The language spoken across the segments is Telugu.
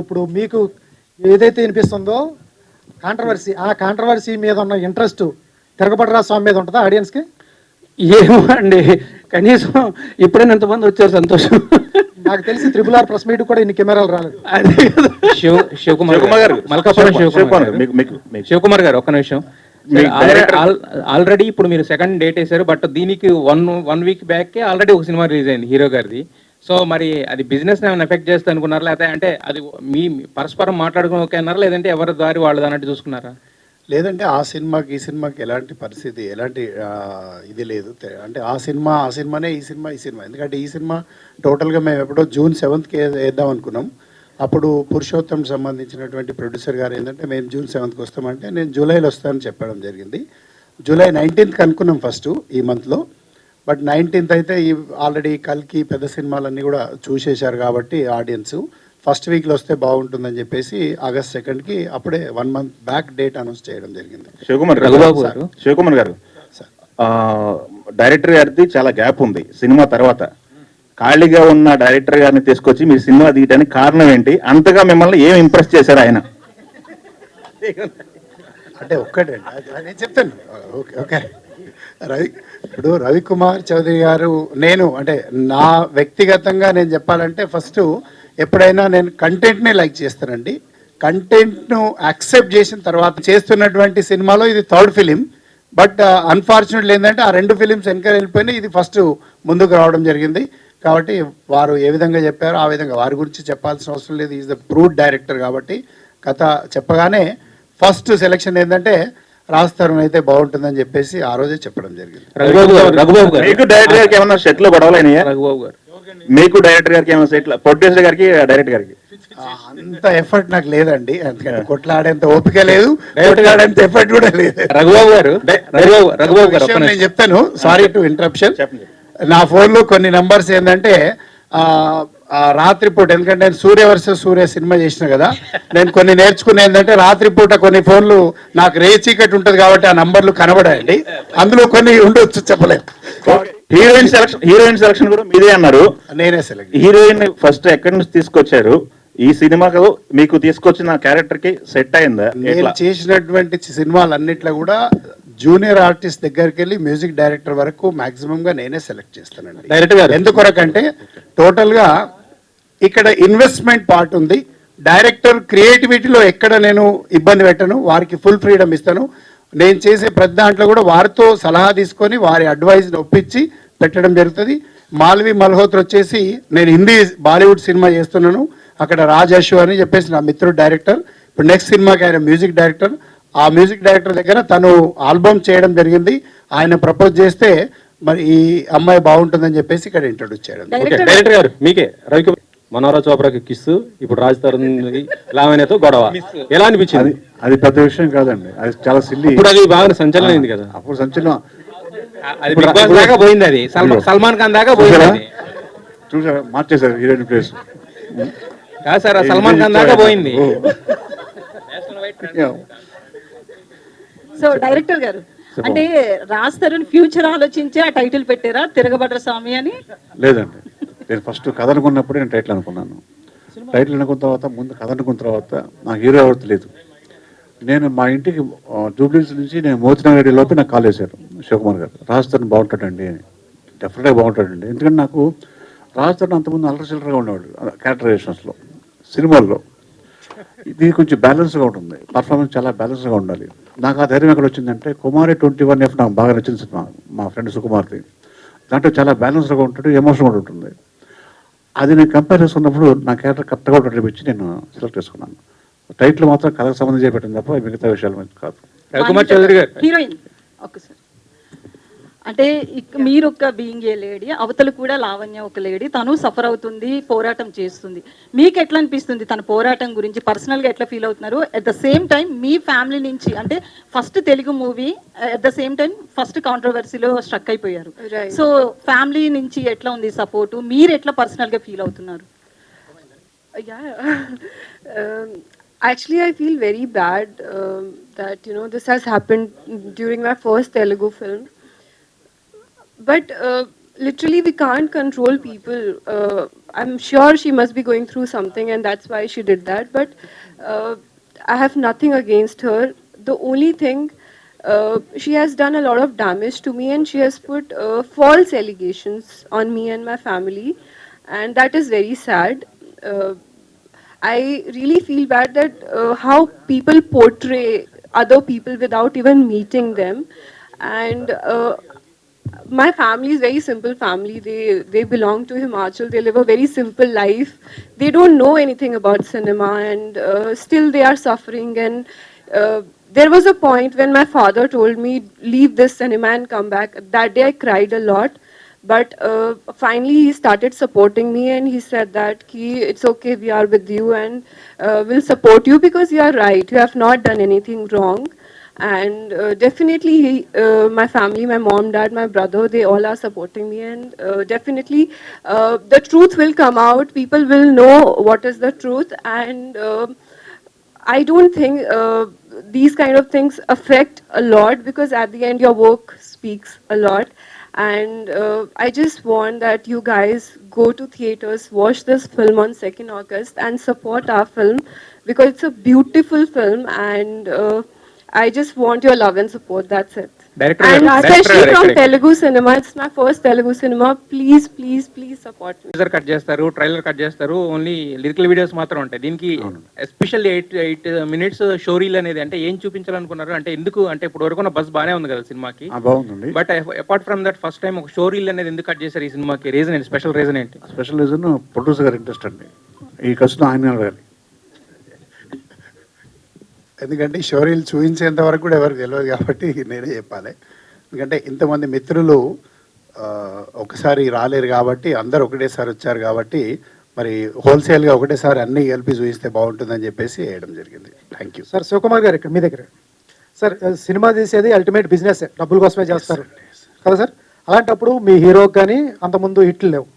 ఇప్పుడు మీకు ఏదైతే వినిపిస్తుందో కాంట్రవర్సీ, ఆ కాంట్రవర్సీ మీద ఉన్న ఇంట్రెస్ట్ తిరగబడరా స్వామి మీద ఉంటుందా ఆడియన్స్కి? ఏమో అండి, కనీసం ఇప్పుడైనా ఎంతమంది వచ్చారు, సంతోషం. నాకు తెలిసి త్రిపుల్ ఆర్ ప్రెస్ మీట్ కూడా ఇన్ని కెమెరాలు రాలేదు. అదే శివకుమార్ గారు, మల్కాపురం శివకుమార్ గారు ఒక్క నిమిషం. ఆల్రెడీ ఇప్పుడు మీరు సెకండ్ డేట్ వేశారు, బట్ దీనికి వన్ వీక్ బ్యాక్ ఆల్రెడీ ఒక సినిమా రిలీజ్ అయింది హీరో గారిది. సో మరి అది బిజినెస్ ఏమైనా ఎఫెక్ట్ చేస్తా అనుకున్నారా, లేకపోతే అంటే అది మీ పరస్పరం మాట్లాడుకుని ఓకే అన్నారా, లేదంటే ఎవరి దారి వాళ్ళది అన్నట్టు చూసుకున్నారా? లేదంటే ఆ సినిమాకి ఈ సినిమాకి ఎలాంటి పరిస్థితి, ఎలాంటి ఇది లేదు. అంటే ఆ సినిమానే, ఈ సినిమా. ఎందుకంటే ఈ సినిమా టోటల్గా మేము ఎప్పుడో June 7th వేద్దాం అనుకున్నాం. అప్పుడు పురుషోత్తం సంబంధించినటువంటి ప్రొడ్యూసర్ గారు ఏంటంటే మేము June 7th వస్తామంటే నేను జూలైలో వస్తానని చెప్పడం జరిగింది. July 19th అనుకున్నాం ఫస్ట్ ఈ మంత్లో. బట్ 19th అయితే ఈ ఆల్రెడీ కల్కి పెద్ద సినిమాలన్నీ కూడా చూసేశారు కాబట్టి ఆడియన్స్ ఫస్ట్ వీక్లో వస్తే బాగుంటుందని చెప్పేసి August 2nd అప్పుడే 1 month బ్యాక్ డేట్ అనౌన్స్ చేయడం జరిగింది. శివకుమార్ గారు డైరెక్టర్ గారిది చాలా గ్యాప్ ఉంది సినిమా తర్వాత. ఖాళీగా ఉన్న డైరెక్టర్ గారిని తీసుకొచ్చి మీరు సినిమా తీయడానికి కారణం ఏంటి? అంతగా మిమ్మల్ని ఏం ఇంప్రెస్ చేశారు ఆయన? అంటే ఒక్కటే నేను చెప్తాను. ఓకే ఇప్పుడు రవికుమార్ చౌదరి గారు, నేను అంటే నా వ్యక్తిగతంగా నేను చెప్పాలంటే ఫస్ట్ ఎప్పుడైనా నేను కంటెంట్నే లైక్ చేస్తానండి. కంటెంట్ను యాక్సెప్ట్ చేసిన తర్వాత చేస్తున్నటువంటి సినిమాలో ఇది 3rd ఫిలిం. బట్ అన్ఫార్చునేట్లీ ఏంటంటే ఆ 2 ఫిలిమ్స్ వెనక వెళ్ళిపోయినాయి, ఇది ఫస్ట్ ముందుకు రావడం జరిగింది. కాబట్టి వారు ఏ విధంగా చెప్పారో ఆ విధంగా వారి గురించి చెప్పాల్సిన అవసరం లేదు. ఈజ్ ద ప్రూవ్డ్ డైరెక్టర్ కాబట్టి కథ చెప్పగానే ఫస్ట్ సెలెక్షన్ ఏంటంటే రాస్తారని అయితే బాగుంటుందని చెప్పేసి ఆ రోజే చెప్పడం జరిగింది. మీకు డైరెక్టర్ గారికి ఏమన్నా సెట్లో గొడవలైనాయా? మీకు డైరెక్టర్ గారికి ఏమైనా సెట్, ప్రొడ్యూసర్ గారికి డైరెక్టర్ గారికి అంత ఎఫర్ట్ నాకు లేదండి. అందుకని కొట్లాడేంత ఓపిక లేదు, కొట్లాడేంత ఎఫర్ట్ కూడా లేదు. రఘుబాబు గారు నేను చెప్తాను, సారీ టు ఇంటరప్షన్. నా ఫోన్లో కొన్ని నంబర్స్ ఏంటంటే రాత్రిపూట, ఎందుకంటే నేను సూర్య వర్సెస్ సూర్య సినిమా చేసిన కదా, నేను కొన్ని నేర్చుకునే ఏంటంటే రాత్రిపూట కొన్ని ఫోన్లు నాకు చీకటి ఉంటుంది కాబట్టి ఆ నంబర్లు కనబడాయండి, అందులో కొన్ని ఉండొచ్చు, చెప్పలేదు. హీరోయిన్ సెలక్షన్ కూడా మీదే అన్నారు. నేనే సెలెక్ట్. హీరోయిన్ ఫస్ట్ ఎక్కడి నుంచి తీసుకొచ్చారు? ఈ సినిమాకు మీకు తీసుకొచ్చిన క్యారెక్టర్ కి సెట్ అయిందా? నేను చేసినటువంటి సినిమాలన్నిట్లో కూడా జూనియర్ ఆర్టిస్ట్ దగ్గరికి వెళ్ళి మ్యూజిక్ డైరెక్టర్ వరకు మాక్సిమం గా నేనే సెలెక్ట్ చేస్తానండి. ఎందుకొరకంటే టోటల్ గా ఇక్కడ ఇన్వెస్ట్మెంట్ పార్ట్ ఉంది. డైరెక్టర్ క్రియేటివిటీలో ఎక్కడ నేను ఇబ్బంది పెట్టను, వారికి ఫుల్ ఫ్రీడమ్ ఇస్తాను. నేను చేసే ప్రతి దాంట్లో కూడా వారితో సలహా తీసుకొని వారి అడ్వైజ్ ఒప్పించి పెట్టడం జరుగుతుంది. మాల్వి మల్హోత్రా వచ్చేసి నేను హిందీ బాలీవుడ్ సినిమా చేస్తున్నాను, అక్కడ రాజ్ అశు అని చెప్పేసి నా మిత్రుడు డైరెక్టర్. ఇప్పుడు నెక్స్ట్ సినిమాకి ఆయన మ్యూజిక్ డైరెక్టర్. ఆ మ్యూజిక్ డైరెక్టర్ దగ్గర తను ఆల్బమ్ చేయడం జరిగింది. ఆయన ప్రపోజ్ చేస్తే మరి ఈ అమ్మాయి బాగుంటుందని చెప్పేసి ఇక్కడ ఇంట్రొడ్యూస్ చేయడం. డైరెక్టర్ గారు మీకే, రవికుమార్ మనోహర చోప్రాకి కిస్సు, ఇప్పుడు రాజ్ తరుణ్ లావణ్యతో గొడవ ఎలా అనిపించింది? అది పెద్ద విషయం కాదండి, అది చాలా సిల్లీ. ఇప్పుడు అది బాగా సంచలనం అయింది కదా. అప్పుడు సంచలనం, అది బిగ్ బాస్ దాకా పోయింది, అది సల్మాన్ ఖాన్ దాకా పోయింది. చూసారా, మార్చేశారు హీరోయిన్ ప్లేస్. కాదు సార్, సల్మాన్ ఖాన్ దాకా పోయింది. సో డైరెక్టర్ గారు, అంటే రాజ్ తరుణ్ ఫ్యూచర్ ఆలోచించి ఆ టైటిల్ పెట్టారా తిరగబడ్ర స్వామి అని? లేదండి, నేను ఫస్ట్ కథ అనుకున్నప్పుడే నేను టైటిల్ అనుకున్నాను. టైటిల్ అనుకున్న తర్వాత, ముందు కథ అనుకున్న తర్వాత నాకు హీరో ఎవరు తెలియదు. నేను మా ఇంటికి జూబ్లీస్ నుంచి నేను మోతినగర్ లోపే నాకు కాల్ చేశారు శివకుమార్ గారు, రాజ్ తరుణ్ బాగుంటాడండి అని. డెఫినెట్గా బాగుంటాడండి, ఎందుకంటే నాకు రాజ్ తరుణ్ అంతకుముందు అల్లరి చిల్లరగా ఉండేవాడు క్యారెక్టరైజేషన్స్లో. సినిమాల్లో ఇది కొంచెం బ్యాలెన్స్గా ఉంటుంది, పర్ఫార్మెన్స్ చాలా బ్యాలెన్స్గా ఉండాలి. నాకు ఆ ధైర్యం ఎక్కడ వచ్చిందంటే కుమారి 21F నాకు బాగా నచ్చిన సినిమా, మా ఫ్రెండ్ సుకుమార్ది. దాంట్లో చాలా బ్యాలెన్స్గా ఉంటాడు, ఎమోషనల్ కూడా ఉంటుంది. అది నేను కంపేర్ చేసుకున్నప్పుడు నా క్యారెక్టర్ కరెక్ట్గా ఉంటుంది నేను సెలెక్ట్ చేసుకున్నాను. టైటిల్ మాత్రం కథకు సంబంధించి పెట్టింది తప్ప మిగతా విషయాల మీద కాదు. రవికుమార్ చౌదరి గారు, హీరోయిన్ ఓకే సార్, అంటే మీరు ఒక బీయింగ్ ఏ లేడీ, అవతల కూడా లావణ్య ఒక లేడీ, తను సఫర్ అవుతుంది, పోరాటం చేస్తుంది. మీకు ఎట్లా అనిపిస్తుంది తన పోరాటం గురించి? పర్సనల్గా ఎట్లా ఫీల్ అవుతున్నారు? అట్ ద సేమ్ టైం మీ ఫ్యామిలీ నుంచి, అంటే first Telugu movie, at the same time first కాంట్రవర్సీలో స్ట్రక్ అయిపోయారు. సో ఫ్యామిలీ నుంచి ఎట్లా ఉంది సపోర్టు? మీరు ఎట్లా పర్సనల్గా ఫీల్ అవుతున్నారు? Actually, I feel very bad that this has happened during my first Telugu film. But literally we can't control people. I'm sure she must be going through something and that's why she did that, but uh, I have nothing against her. The only thing, she has done a lot of damage to me and she has put false allegations on me and my family, and that is very sad. I really feel bad that how people portray other people without even meeting them. And my family is very simple family. They belong to Himachal. They live a very simple life. They don't know anything about cinema, and still they are suffering. And there was a point when my father told me, leave this cinema and come back. That day I cried a lot. But finally he started supporting me and he said that Ki, it's okay, we are with you and we'll support you because you are right. You have not done anything wrong. And definitely my family, my mom, dad, my brother, they all are supporting me, and definitely the truth will come out. People will know what is the truth, and I don't think these kind of things affect a lot, because at the end your work speaks a lot. And I just want that you guys go to theaters, watch this film on 2nd August and support our film, because it's a beautiful film, and I just want your love and support. That's it. Director And garu, especially director from garu, Telugu cinema, it's my first Telugu cinema. Please, please, please support me. Teaser cut చేస్తారు, ట్రైలర్ కట్ చేస్తారు, ఓన్లీ లిరికల్ వీడియోస్ మాత్రం ఉంటాయి. దీనికి ఎస్పెషల్లీ 8 minutes షో రీల్ అనేది అంటే ఏం చూపించాలనుకున్నారు? అంటే ఎందుకు, అంటే ఇప్పుడు వరకు ఉన్న బస్ బాగానే ఉంది కదా సినిమాకి, బాగుందండి. But apart from that first time ఒక షో రీల్ అనేది ఎందుకు కట్ చేశారు ఈ సినిమాకి? రీజన్ ఏంటి? స్పెషల్ రీజన్ ఏంటి? స్పెషల్ రీజన్ ప్రొడ్యూసర్ గారి ఇంట్రెస్ట్ అండి. ఈ ఖర్చును ఆయన అడగాలి. ఎందుకంటే షోరీలు చూపించేంత వరకు కూడా ఎవరికి తెలియదు కాబట్టి నేనే చెప్పాలి. ఎందుకంటే ఇంతమంది మిత్రులు ఒకసారి రాలేరు కాబట్టి, అందరు ఒకటేసారి వచ్చారు కాబట్టి, మరి హోల్సేల్గా ఒకటేసారి అన్నీ కలిపి చూపిస్తే బాగుంటుందని చెప్పేసి వేయడం జరిగింది. Thank you. సార్ శివకుమార్ గారు ఇక్కడ మీ దగ్గర. సార్ సినిమా తీసేది అల్టిమేట్ బిజినెస్, డబ్బుల కోసమే చేస్తారు కదా సార్. అలాంటప్పుడు మీ హీరోకి కానీ అంతకుముందు హిట్లు లేవు,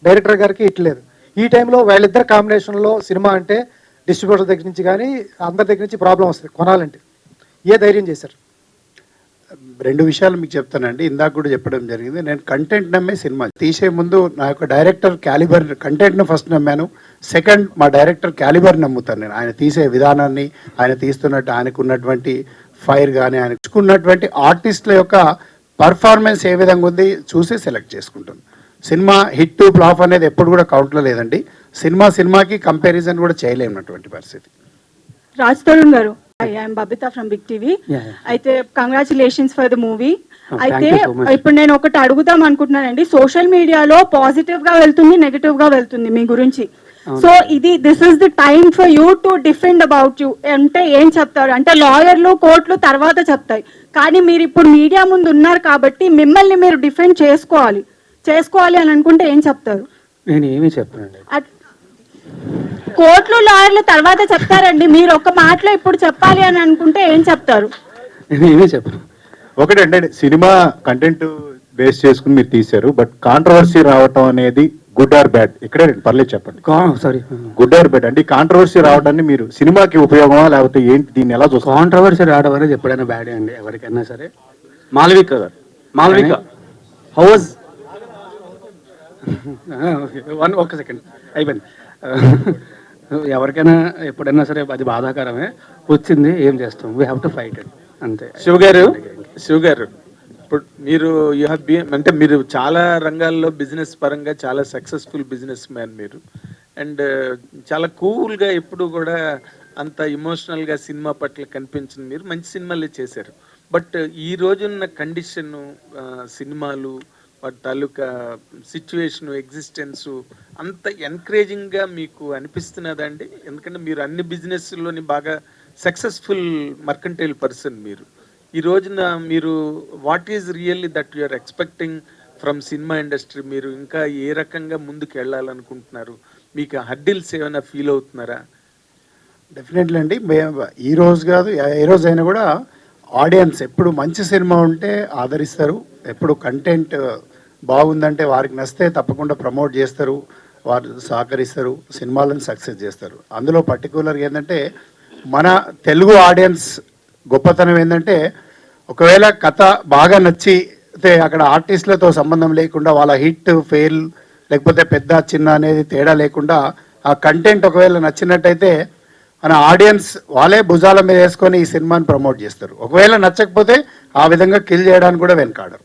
డైరెక్టర్ గారికి హిట్ లేదు. ఈ టైంలో వాళ్ళిద్దరు కాంబినేషన్లో సినిమా అంటే డిస్ట్రిబ్యూటర్ దగ్గర నుంచి కానీ అందరి దగ్గర నుంచి ప్రాబ్లం వస్తుంది కొనాలంటే. ఏ ధైర్యం చేశారు? రెండు విషయాలు మీకు చెప్తానండి. ఇందాక కూడా చెప్పడం జరిగింది, నేను కంటెంట్ నమ్మే సినిమా తీసే ముందు నా యొక్క డైరెక్టర్ క్యాలిబర్, కంటెంట్ను ఫస్ట్ నమ్మాను. సెకండ్ మా డైరెక్టర్ క్యాలిబర్ నమ్ముతాను నేను. ఆయన తీసే విధానాన్ని, ఆయన తీస్తున్నట్టు ఆయనకు ఉన్నటువంటి ఫైర్ కానీ, ఆయనకు ఉన్నటువంటి ఆర్టిస్టుల యొక్క పర్ఫార్మెన్స్ ఏ విధంగా ఉంది చూసి సెలెక్ట్ చేసుకుంటాను. సినిమా హిట్ టు ఫ్లాప్ అనేది ఎప్పుడు కూడా కౌంట్లో లేదండి. సినిమాకి కంపారిజన్ కూడా చేయలేనటువంటి పరిస్థితి. Raj Tarun garu, I'm Babita from big TV. అయితే కంగ్రాచులేషన్స్ ఫర్ ద మూవీ. అయితే ఇప్పుడు నేను ఒకటి అడుగుదాం అనుకుంటున్నానండి. సోషల్ మీడియాలో పాజిటివ్ గా వెళ్తుంది, నెగటివ్ గా వెళ్తుంది మీ గురించి. So this is the time for you to defend about you. అంటే ఏం చెప్తారు? అంటే లాయర్లు, కోర్టులు తర్వాత చెప్తాయి, కానీ మీరు ఇప్పుడు మీడియా ముందు ఉన్నారు కాబట్టి మిమ్మల్ని మీరు డిఫెండ్ చేసుకోవాలి అని అనుకుంటే ఏం చెప్తారు? నేను ఏమీ చెప్పనండి. కోర్టులు, లాయర్లు తర్వాత చెప్తారండి. మీరు ఒక మాటలో ఇప్పుడు చెప్పాలి అని అనుకుంటే ఏం చెప్తారు? నేను ఏమీ చెప్పను. ఒకటంటే సినిమా కంటెంట్ బేస్ చేసుకుని మీరు తీశారు, బట్ కాంట్రవర్సీ రావటం అనేది గుడ్ ఆర్ బ్యాడ్? ఇక్కడే పర్లేదు చెప్పండి. సారీ, గుడ్ ఆర్ బ్యాడ్ అంటే కాంట్రవర్సీ రావడాన్ని మీరు సినిమాకి ఉపయోగమా లేకపోతే ఏంటి, దీన్ని ఎలా చూస్తారు? కాంట్రవర్సీ రావడం అనేది ఎప్పుడైనా బ్యాడే అండి, ఎవరికైనా సరే. మాల్విక గారు, మాల్విక హౌస్ ఒక్క సెకండ్ అయిపోయింది. ఎవరికైనా ఎప్పుడైనా సరే అది బాధాకరమే. వచ్చింది, ఏం చేస్తాం, we have to fight it, అంతే. శివ గారు ఇప్పుడు మీరు యూ హ్యావ్ బీన్, అంటే మీరు చాలా రంగాల్లో బిజినెస్ పరంగా చాలా సక్సెస్ఫుల్ బిజినెస్ మ్యాన్ మీరు. అండ్ చాలా కూల్గా ఎప్పుడు కూడా అంత ఇమోషనల్గా సినిమా పట్ల కనిపించింది. మీరు మంచి సినిమాలే చేశారు. బట్ ఈ రోజున్న కండిషను, సినిమాలు, వాటి తాలూకా సిచ్యువేషను, ఎగ్జిస్టెన్సు అంత ఎంకరేజింగ్గా మీకు అనిపిస్తున్నదండి? ఎందుకంటే మీరు అన్ని బిజినెస్లోని బాగా సక్సెస్ఫుల్ మర్కంటైల్ పర్సన్ మీరు. ఈ రోజున మీరు what is really that you are expecting from cinema industry? మీరు ఇంకా ఏ రకంగా ముందుకు వెళ్ళాలనుకుంటున్నారు? మీకు హడ్డిల్స్ ఏమైనా ఫీల్ అవుతున్నారా? డెఫినెట్లీ అండి. ఈ రోజు కాదు, ఏ రోజు అయినా కూడా ఆడియన్స్ ఎప్పుడు మంచి సినిమా ఉంటే ఆదరిస్తారు. ఎప్పుడు కంటెంట్ బాగుందంటే వారికి నచ్చితే తప్పకుండా ప్రమోట్ చేస్తారు, వారు సహకరిస్తారు, సినిమాలను సక్సెస్ చేస్తారు. అందులో పర్టికులర్గా ఏంటంటే మన తెలుగు ఆడియన్స్ గొప్పతనం ఏంటంటే, ఒకవేళ కథ బాగా నచ్చి లేకపోతే అక్కడ ఆర్టిస్టులతో సంబంధం లేకుండా వాళ్ళ హిట్ ఫెయిల్ లేకపోతే పెద్ద చిన్న అనేది తేడా లేకుండా ఆ కంటెంట్ ఒకవేళ నచ్చినట్టయితే మన ఆడియన్స్ వాళ్ళే భుజాల మీద వేసుకొని ఈ సినిమాని ప్రమోట్ చేస్తారు. ఒకవేళ నచ్చకపోతే ఆ విధంగా కిల్ చేయడానికి కూడా వెనకాడరు.